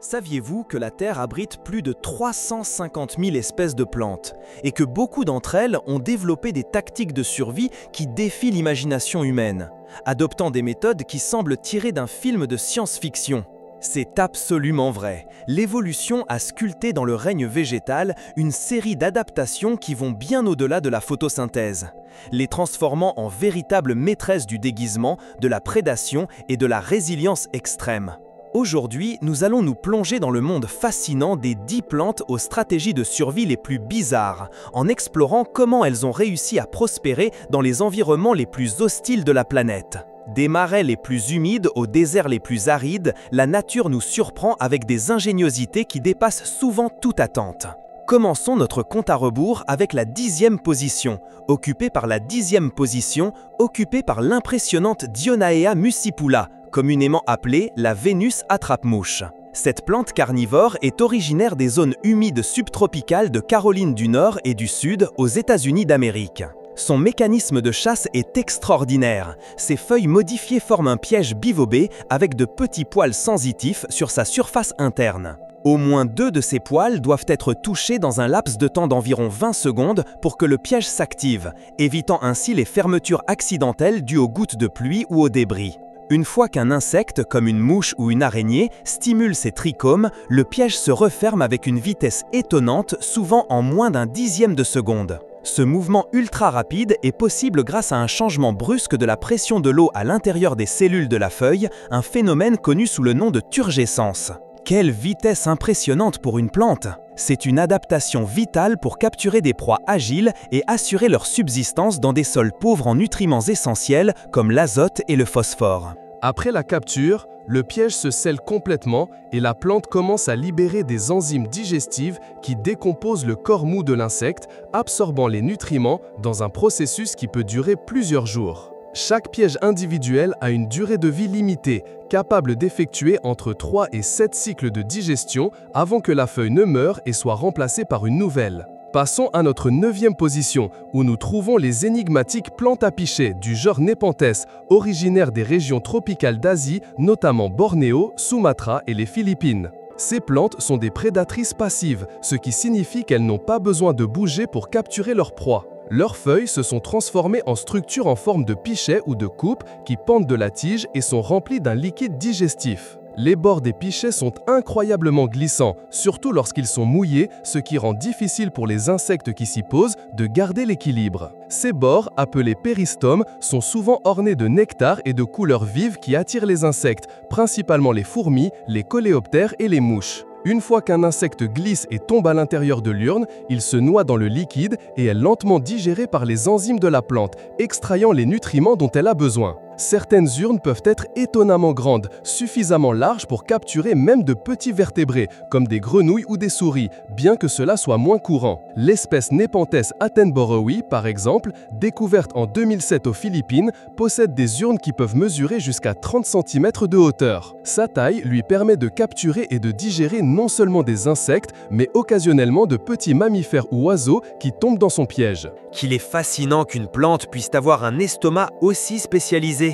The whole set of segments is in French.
Saviez-vous que la Terre abrite plus de 350 000 espèces de plantes et que beaucoup d'entre elles ont développé des tactiques de survie qui défient l'imagination humaine, adoptant des méthodes qui semblent tirées d'un film de science-fiction? C'est absolument vrai. L'évolution a sculpté dans le règne végétal une série d'adaptations qui vont bien au-delà de la photosynthèse, les transformant en véritables maîtresses du déguisement, de la prédation et de la résilience extrême. Aujourd'hui, nous allons nous plonger dans le monde fascinant des 10 plantes aux stratégies de survie les plus bizarres, en explorant comment elles ont réussi à prospérer dans les environnements les plus hostiles de la planète. Des marais les plus humides aux déserts les plus arides, la nature nous surprend avec des ingéniosités qui dépassent souvent toute attente. Commençons notre compte à rebours avec la 10e position, occupée par l'impressionnante Dionaea muscipula, communément appelée la Vénus attrape-mouche. Cette plante carnivore est originaire des zones humides subtropicales de Caroline du Nord et du Sud aux États-Unis d'Amérique. Son mécanisme de chasse est extraordinaire. Ses feuilles modifiées forment un piège bivobé avec de petits poils sensitifs sur sa surface interne. Au moins 2 de ces poils doivent être touchés dans un laps de temps d'environ 20 secondes pour que le piège s'active, évitant ainsi les fermetures accidentelles dues aux gouttes de pluie ou aux débris. Une fois qu'un insecte, comme une mouche ou une araignée, stimule ses trichomes, le piège se referme avec une vitesse étonnante, souvent en moins d'un dixième de seconde. Ce mouvement ultra rapide est possible grâce à un changement brusque de la pression de l'eau à l'intérieur des cellules de la feuille, un phénomène connu sous le nom de turgescence. Quelle vitesse impressionnante pour une plante! C'est une adaptation vitale pour capturer des proies agiles et assurer leur subsistance dans des sols pauvres en nutriments essentiels comme l'azote et le phosphore. Après la capture, le piège se scelle complètement et la plante commence à libérer des enzymes digestives qui décomposent le corps mou de l'insecte, absorbant les nutriments dans un processus qui peut durer plusieurs jours. Chaque piège individuel a une durée de vie limitée, capable d'effectuer entre 3 et 7 cycles de digestion avant que la feuille ne meure et soit remplacée par une nouvelle. Passons à notre 9e position, où nous trouvons les énigmatiques plantes à pichet du genre Nepenthes, originaires des régions tropicales d'Asie, notamment Bornéo, Sumatra et les Philippines. Ces plantes sont des prédatrices passives, ce qui signifie qu'elles n'ont pas besoin de bouger pour capturer leur proie. Leurs feuilles se sont transformées en structures en forme de pichet ou de coupe qui pendent de la tige et sont remplies d'un liquide digestif. Les bords des pichets sont incroyablement glissants, surtout lorsqu'ils sont mouillés, ce qui rend difficile pour les insectes qui s'y posent de garder l'équilibre. Ces bords, appelés péristomes, sont souvent ornés de nectar et de couleurs vives qui attirent les insectes, principalement les fourmis, les coléoptères et les mouches. Une fois qu'un insecte glisse et tombe à l'intérieur de l'urne, il se noie dans le liquide et est lentement digéré par les enzymes de la plante, extrayant les nutriments dont elle a besoin. Certaines urnes peuvent être étonnamment grandes, suffisamment larges pour capturer même de petits vertébrés, comme des grenouilles ou des souris, bien que cela soit moins courant. L'espèce Nepenthes attenboroughi, par exemple, découverte en 2007 aux Philippines, possède des urnes qui peuvent mesurer jusqu'à 30 cm de hauteur. Sa taille lui permet de capturer et de digérer non seulement des insectes, mais occasionnellement de petits mammifères ou oiseaux qui tombent dans son piège. Qu'il est fascinant qu'une plante puisse avoir un estomac aussi spécialisé.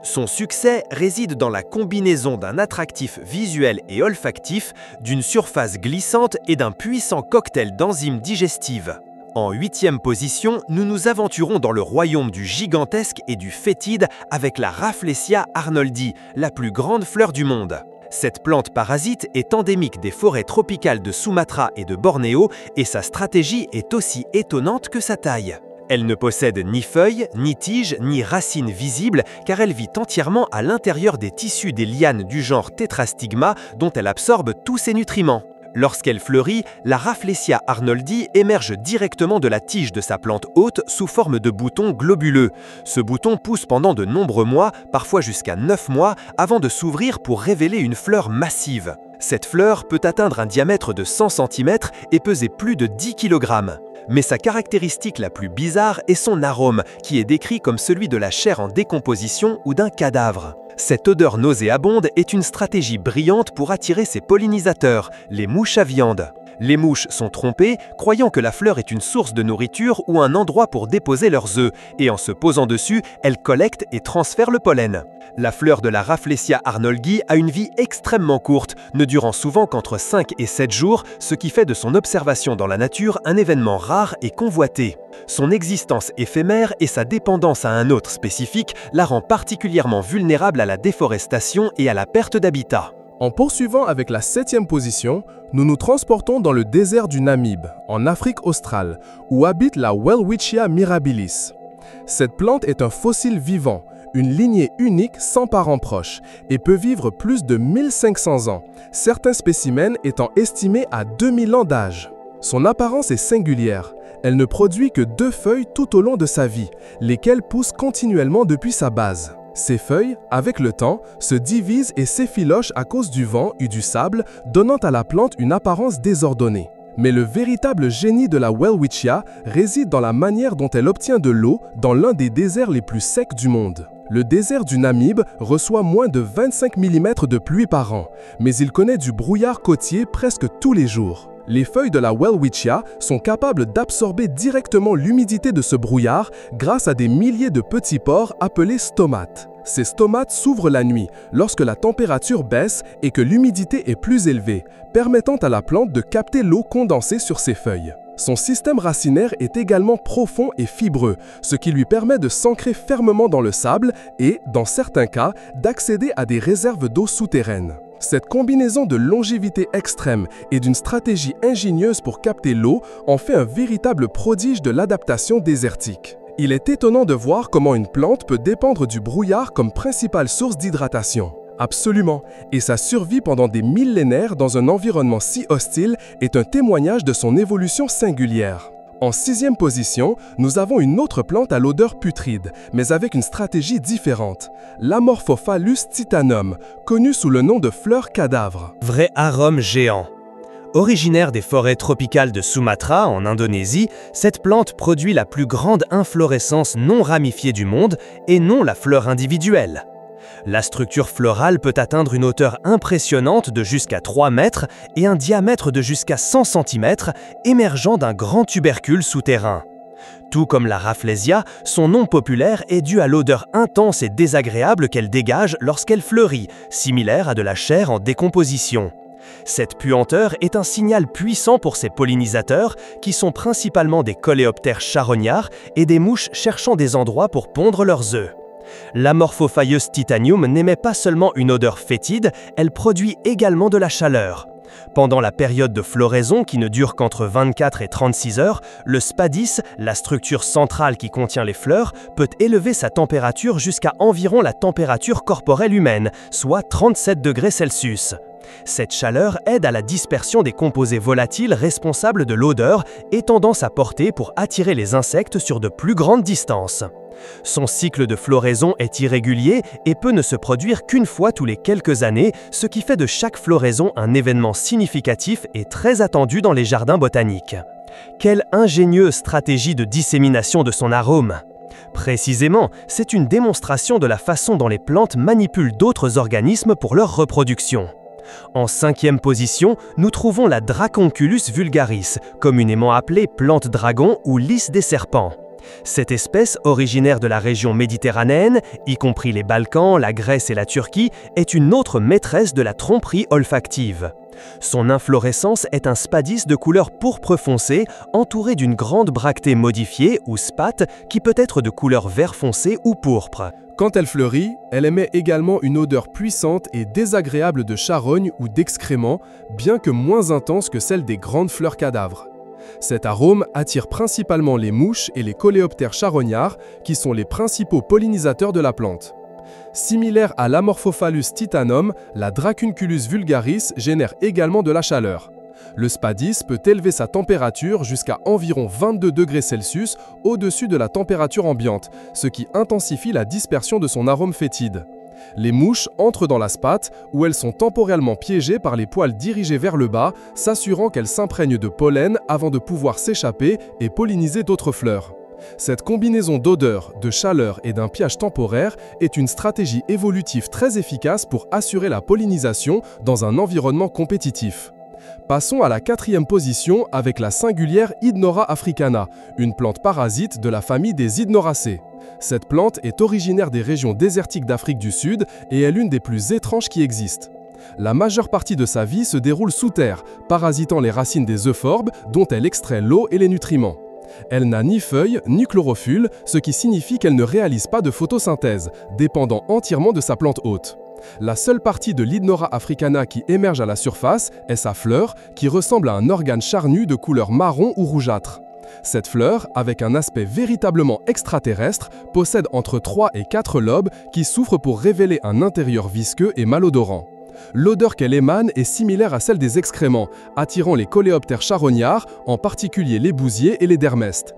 Son succès réside dans la combinaison d'un attractif visuel et olfactif, d'une surface glissante et d'un puissant cocktail d'enzymes digestives. En 8e position, nous nous aventurons dans le royaume du gigantesque et du fétide avec la Rafflesia arnoldi, la plus grande fleur du monde. Cette plante parasite est endémique des forêts tropicales de Sumatra et de Bornéo et sa stratégie est aussi étonnante que sa taille. Elle ne possède ni feuilles, ni tiges, ni racines visibles car elle vit entièrement à l'intérieur des tissus des lianes du genre Tetrastigma dont elle absorbe tous ses nutriments. Lorsqu'elle fleurit, la Rafflesia arnoldi émerge directement de la tige de sa plante hôte sous forme de bouton globuleux. Ce bouton pousse pendant de nombreux mois, parfois jusqu'à 9 mois, avant de s'ouvrir pour révéler une fleur massive. Cette fleur peut atteindre un diamètre de 100 cm et peser plus de 10 kg. Mais sa caractéristique la plus bizarre est son arôme, qui est décrit comme celui de la chair en décomposition ou d'un cadavre. Cette odeur nauséabonde est une stratégie brillante pour attirer ses pollinisateurs, les mouches à viande. Les mouches sont trompées, croyant que la fleur est une source de nourriture ou un endroit pour déposer leurs œufs, et en se posant dessus, elles collectent et transfèrent le pollen. La fleur de la Rafflesia arnoldi a une vie extrêmement courte, ne durant souvent qu'entre 5 et 7 jours, ce qui fait de son observation dans la nature un événement rare et convoité. Son existence éphémère et sa dépendance à un hôte spécifique la rend particulièrement vulnérable à la déforestation et à la perte d'habitat. En poursuivant avec la 7e position, nous nous transportons dans le désert du Namib, en Afrique australe, où habite la Welwitschia mirabilis. Cette plante est un fossile vivant, une lignée unique sans parents proches, et peut vivre plus de 1500 ans, certains spécimens étant estimés à 2000 ans d'âge. Son apparence est singulière. Elle ne produit que 2 feuilles tout au long de sa vie, lesquelles poussent continuellement depuis sa base. Ces feuilles, avec le temps, se divisent et s'effilochent à cause du vent et du sable, donnant à la plante une apparence désordonnée. Mais le véritable génie de la Welwitschia réside dans la manière dont elle obtient de l'eau dans l'un des déserts les plus secs du monde. Le désert du Namib reçoit moins de 25 mm de pluie par an, mais il connaît du brouillard côtier presque tous les jours. Les feuilles de la Welwitschia sont capables d'absorber directement l'humidité de ce brouillard grâce à des milliers de petits pores appelés stomates. Ces stomates s'ouvrent la nuit, lorsque la température baisse et que l'humidité est plus élevée, permettant à la plante de capter l'eau condensée sur ses feuilles. Son système racinaire est également profond et fibreux, ce qui lui permet de s'ancrer fermement dans le sable et, dans certains cas, d'accéder à des réserves d'eau souterraines. Cette combinaison de longévité extrême et d'une stratégie ingénieuse pour capter l'eau en fait un véritable prodige de l'adaptation désertique. Il est étonnant de voir comment une plante peut dépendre du brouillard comme principale source d'hydratation. Absolument, et sa survie pendant des millénaires dans un environnement si hostile est un témoignage de son évolution singulière. En 6e position, nous avons une autre plante à l'odeur putride, mais avec une stratégie différente, l'Amorphophallus titanum, connue sous le nom de fleur cadavre. Vrai arôme géant. Originaire des forêts tropicales de Sumatra, en Indonésie, cette plante produit la plus grande inflorescence non ramifiée du monde et non la fleur individuelle. La structure florale peut atteindre une hauteur impressionnante de jusqu'à 3 mètres et un diamètre de jusqu'à 100 cm, émergeant d'un grand tubercule souterrain. Tout comme la Rafflesia, son nom populaire est dû à l'odeur intense et désagréable qu'elle dégage lorsqu'elle fleurit, similaire à de la chair en décomposition. Cette puanteur est un signal puissant pour ses pollinisateurs, qui sont principalement des coléoptères charognards et des mouches cherchant des endroits pour pondre leurs œufs. L'Amorphophallus titanium n'émet pas seulement une odeur fétide, elle produit également de la chaleur. Pendant la période de floraison qui ne dure qu'entre 24 et 36 heures, le spadis, la structure centrale qui contient les fleurs, peut élever sa température jusqu'à environ la température corporelle humaine, soit 37 degrés Celsius. Cette chaleur aide à la dispersion des composés volatiles responsables de l'odeur et tendance à porter pour attirer les insectes sur de plus grandes distances. Son cycle de floraison est irrégulier et peut ne se produire qu'une fois tous les quelques années, ce qui fait de chaque floraison un événement significatif et très attendu dans les jardins botaniques. Quelle ingénieuse stratégie de dissémination de son arôme! Précisément, c'est une démonstration de la façon dont les plantes manipulent d'autres organismes pour leur reproduction. En 5e position, nous trouvons la Dracunculus vulgaris, communément appelée plante dragon ou lys des serpents. Cette espèce, originaire de la région méditerranéenne, y compris les Balkans, la Grèce et la Turquie, est une autre maîtresse de la tromperie olfactive. Son inflorescence est un spadis de couleur pourpre foncé, entouré d'une grande bractée modifiée ou spate qui peut être de couleur vert foncé ou pourpre. Quand elle fleurit, elle émet également une odeur puissante et désagréable de charogne ou d'excréments, bien que moins intense que celle des grandes fleurs cadavres. Cet arôme attire principalement les mouches et les coléoptères charognards, qui sont les principaux pollinisateurs de la plante. Similaire à l'Amorphophallus titanum, la Dracunculus vulgaris génère également de la chaleur. Le spadis peut élever sa température jusqu'à environ 22 degrés Celsius au-dessus de la température ambiante, ce qui intensifie la dispersion de son arôme fétide. Les mouches entrent dans la spate, où elles sont temporairement piégées par les poils dirigés vers le bas, s'assurant qu'elles s'imprègnent de pollen avant de pouvoir s'échapper et polliniser d'autres fleurs. Cette combinaison d'odeur, de chaleur et d'un piège temporaire est une stratégie évolutive très efficace pour assurer la pollinisation dans un environnement compétitif. Passons à la 4e position avec la singulière Hydnora africana, une plante parasite de la famille des Hydnoracées. Cette plante est originaire des régions désertiques d'Afrique du Sud et est l'une des plus étranges qui existent. La majeure partie de sa vie se déroule sous terre, parasitant les racines des euphorbes dont elle extrait l'eau et les nutriments. Elle n'a ni feuilles ni chlorophylle, ce qui signifie qu'elle ne réalise pas de photosynthèse, dépendant entièrement de sa plante hôte. La seule partie de l'Hydnora africana qui émerge à la surface est sa fleur, qui ressemble à un organe charnu de couleur marron ou rougeâtre. Cette fleur, avec un aspect véritablement extraterrestre, possède entre 3 et 4 lobes qui s'ouvrent pour révéler un intérieur visqueux et malodorant. L'odeur qu'elle émane est similaire à celle des excréments, attirant les coléoptères charognards, en particulier les bousiers et les dermestes.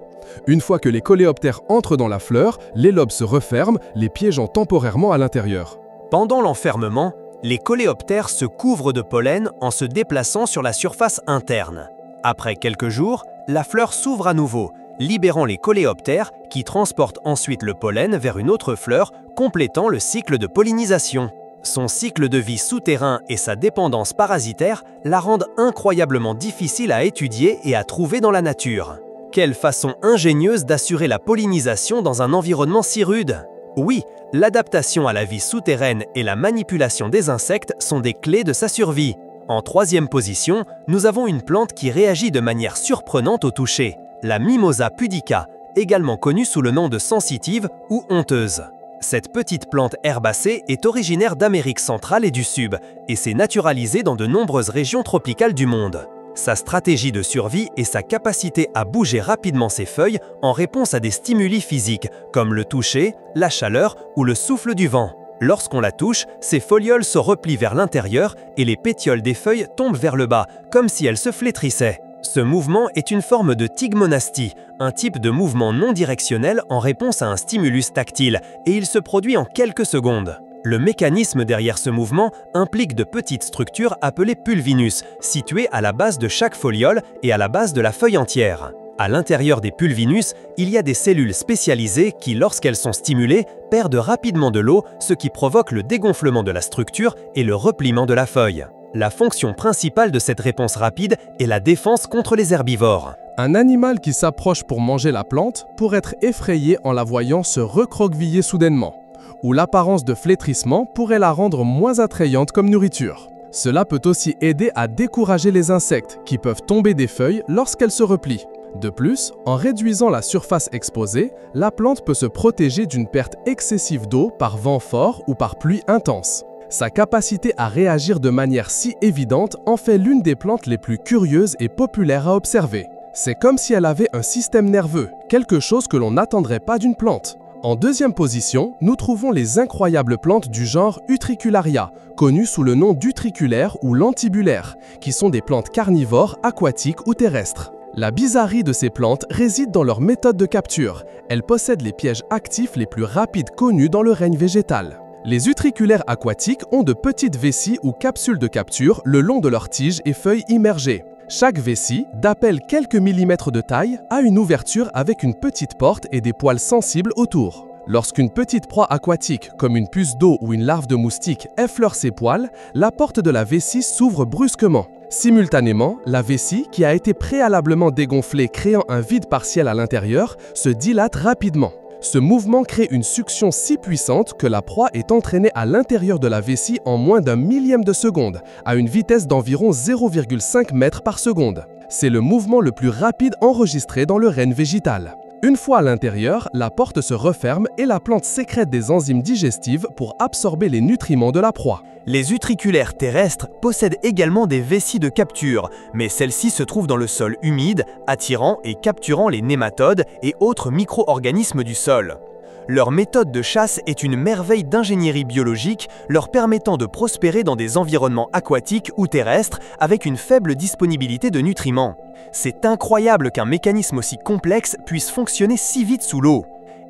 Une fois que les coléoptères entrent dans la fleur, les lobes se referment, les piégeant temporairement à l'intérieur. Pendant l'enfermement, les coléoptères se couvrent de pollen en se déplaçant sur la surface interne. Après quelques jours, la fleur s'ouvre à nouveau, libérant les coléoptères qui transportent ensuite le pollen vers une autre fleur, complétant le cycle de pollinisation. Son cycle de vie souterrain et sa dépendance parasitaire la rendent incroyablement difficile à étudier et à trouver dans la nature. Quelle façon ingénieuse d'assurer la pollinisation dans un environnement si rude! Oui, l'adaptation à la vie souterraine et la manipulation des insectes sont des clés de sa survie. En 3e position, nous avons une plante qui réagit de manière surprenante au toucher, la Mimosa pudica, également connue sous le nom de sensitive ou honteuse. Cette petite plante herbacée est originaire d'Amérique centrale et du Sud et s'est naturalisée dans de nombreuses régions tropicales du monde. Sa stratégie de survie est sa capacité à bouger rapidement ses feuilles en réponse à des stimuli physiques comme le toucher, la chaleur ou le souffle du vent. Lorsqu'on la touche, ses folioles se replient vers l'intérieur et les pétioles des feuilles tombent vers le bas, comme si elles se flétrissaient. Ce mouvement est une forme de tigmonastie, un type de mouvement non directionnel en réponse à un stimulus tactile, et il se produit en quelques secondes. Le mécanisme derrière ce mouvement implique de petites structures appelées pulvinus, situées à la base de chaque foliole et à la base de la feuille entière. À l'intérieur des pulvinus, il y a des cellules spécialisées qui, lorsqu'elles sont stimulées, perdent rapidement de l'eau, ce qui provoque le dégonflement de la structure et le repliement de la feuille. La fonction principale de cette réponse rapide est la défense contre les herbivores. Un animal qui s'approche pour manger la plante pourrait être effrayé en la voyant se recroqueviller soudainement, ou l'apparence de flétrissement pourrait la rendre moins attrayante comme nourriture. Cela peut aussi aider à décourager les insectes qui peuvent tomber des feuilles lorsqu'elles se replient. De plus, en réduisant la surface exposée, la plante peut se protéger d'une perte excessive d'eau par vent fort ou par pluie intense. Sa capacité à réagir de manière si évidente en fait l'une des plantes les plus curieuses et populaires à observer. C'est comme si elle avait un système nerveux, quelque chose que l'on n'attendrait pas d'une plante. En 2e position, nous trouvons les incroyables plantes du genre Utricularia, connues sous le nom d'utriculaires ou lentibulaires, qui sont des plantes carnivores, aquatiques ou terrestres. La bizarrerie de ces plantes réside dans leur méthode de capture. Elles possèdent les pièges actifs les plus rapides connus dans le règne végétal. Les utriculaires aquatiques ont de petites vessies ou capsules de capture le long de leurs tiges et feuilles immergées. Chaque vessie, d'à peine quelques millimètres de taille, a une ouverture avec une petite porte et des poils sensibles autour. Lorsqu'une petite proie aquatique, comme une puce d'eau ou une larve de moustique, effleure ses poils, la porte de la vessie s'ouvre brusquement. Simultanément, la vessie, qui a été préalablement dégonflée créant un vide partiel à l'intérieur, se dilate rapidement. Ce mouvement crée une succion si puissante que la proie est entraînée à l'intérieur de la vessie en moins d'un millième de seconde, à une vitesse d'environ 0,5 mètres par seconde. C'est le mouvement le plus rapide enregistré dans le règne végétal. Une fois à l'intérieur, la porte se referme et la plante sécrète des enzymes digestives pour absorber les nutriments de la proie. Les utriculaires terrestres possèdent également des vessies de capture, mais celles-ci se trouvent dans le sol humide, attirant et capturant les nématodes et autres micro-organismes du sol. Leur méthode de chasse est une merveille d'ingénierie biologique, leur permettant de prospérer dans des environnements aquatiques ou terrestres avec une faible disponibilité de nutriments. C'est incroyable qu'un mécanisme aussi complexe puisse fonctionner si vite sous l'eau.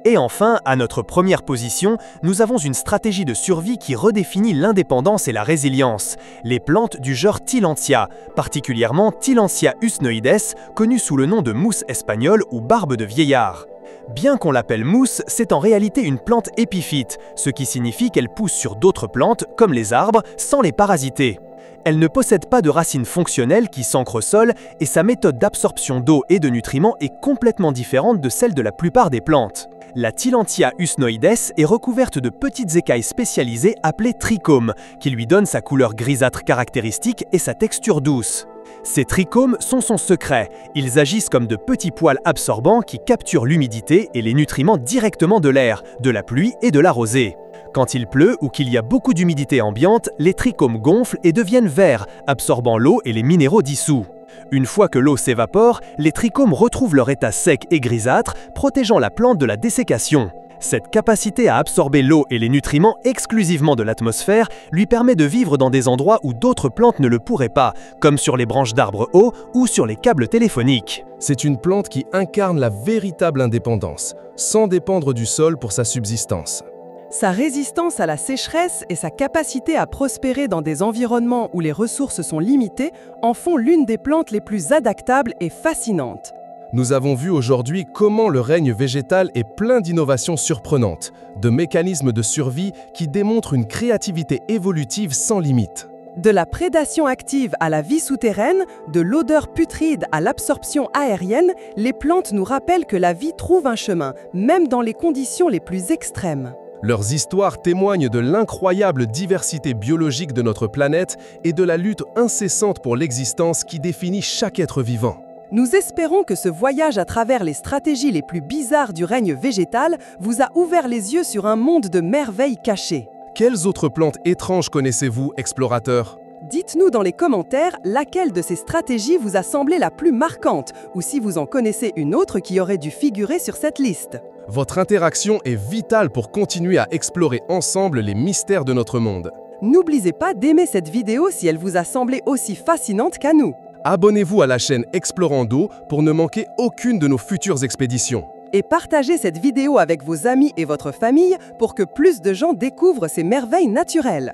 Et enfin, à notre première position, nous avons une stratégie de survie qui redéfinit l'indépendance et la résilience, les plantes du genre Tillandsia, particulièrement Tillandsia usnoides, connue sous le nom de mousse espagnole ou barbe de vieillard. Bien qu'on l'appelle mousse, c'est en réalité une plante épiphyte, ce qui signifie qu'elle pousse sur d'autres plantes, comme les arbres, sans les parasiter. Elle ne possède pas de racines fonctionnelles qui s'ancrent au sol et sa méthode d'absorption d'eau et de nutriments est complètement différente de celle de la plupart des plantes. La Tillandsia usnoides est recouverte de petites écailles spécialisées appelées trichomes, qui lui donnent sa couleur grisâtre caractéristique et sa texture douce. Ces trichomes sont son secret. Ils agissent comme de petits poils absorbants qui capturent l'humidité et les nutriments directement de l'air, de la pluie et de la rosée. Quand il pleut ou qu'il y a beaucoup d'humidité ambiante, les trichomes gonflent et deviennent verts, absorbant l'eau et les minéraux dissous. Une fois que l'eau s'évapore, les trichomes retrouvent leur état sec et grisâtre, protégeant la plante de la dessécation. Cette capacité à absorber l'eau et les nutriments exclusivement de l'atmosphère lui permet de vivre dans des endroits où d'autres plantes ne le pourraient pas, comme sur les branches d'arbres hauts ou sur les câbles téléphoniques. C'est une plante qui incarne la véritable indépendance, sans dépendre du sol pour sa subsistance. Sa résistance à la sécheresse et sa capacité à prospérer dans des environnements où les ressources sont limitées en font l'une des plantes les plus adaptables et fascinantes. Nous avons vu aujourd'hui comment le règne végétal est plein d'innovations surprenantes, de mécanismes de survie qui démontrent une créativité évolutive sans limite. De la prédation active à la vie souterraine, de l'odeur putride à l'absorption aérienne, les plantes nous rappellent que la vie trouve un chemin, même dans les conditions les plus extrêmes. Leurs histoires témoignent de l'incroyable diversité biologique de notre planète et de la lutte incessante pour l'existence qui définit chaque être vivant. Nous espérons que ce voyage à travers les stratégies les plus bizarres du règne végétal vous a ouvert les yeux sur un monde de merveilles cachées. Quelles autres plantes étranges connaissez-vous, explorateurs ? Dites-nous dans les commentaires laquelle de ces stratégies vous a semblé la plus marquante ou si vous en connaissez une autre qui aurait dû figurer sur cette liste. Votre interaction est vitale pour continuer à explorer ensemble les mystères de notre monde. N'oubliez pas d'aimer cette vidéo si elle vous a semblé aussi fascinante qu'à nous. Abonnez-vous à la chaîne Explorando pour ne manquer aucune de nos futures expéditions. Et partagez cette vidéo avec vos amis et votre famille pour que plus de gens découvrent ces merveilles naturelles.